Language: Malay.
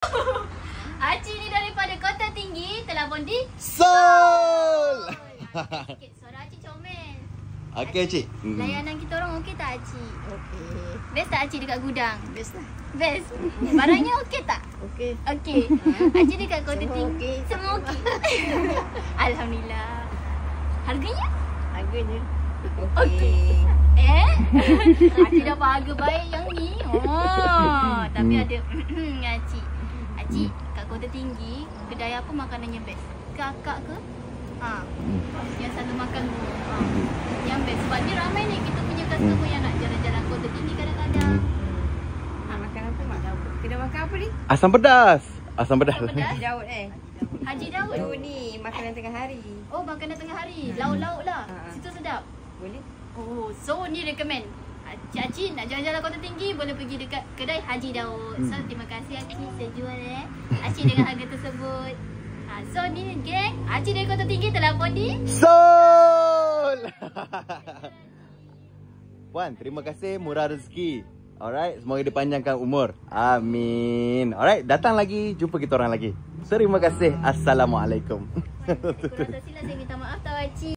Acik ni daripada Kota Tinggi, telefon di Sol. Sikit suara Acik comel. Okey Cik. Layanan kita orang okey tak Acik? Okey. Best tak Acik dekat gudang? Best lah. Best. Barangnya okey tak? Okey. Okey. Acik dekat Kota Semua Tinggi. okey. Semua okey. Alhamdulillah. Harganya? Harganya Okey. Acik dapat harga baik yang ni. Oh, tapi ada Acik. Acik kat Kota Tinggi, kedai apa makanannya best? Kakak ke? Yang selalu makan tu. Yang best. Sebab ni ramai ni kita punya customer yang nak jalan-jalan Kota Tinggi kadang-kadang. makan apa mak tahu. Kedai makan apa ni? Asam pedas. Asam pedas. Haji Daud Haji Daud. Tu ni makanan tengah hari. Oh, makanan tengah hari. Lauk-lauk lah. Situ sedap. Boleh? Oh, so ni recommend. Acik nak jalan-jalan Kota Tinggi boleh pergi dekat kedai Haji Daud. So terima kasih Acik saya jual Acik dengan harga tersebut. So ni geng, Acik dari Kota Tinggi telefon di Sol. Puan, terima kasih, murah rezeki. Alright, semoga dipanjangkan umur. Amin. Alright, datang lagi, jumpa kita orang lagi. Terima kasih. Assalamualaikum. Kurang tak silap saya minta maaf tau Acik.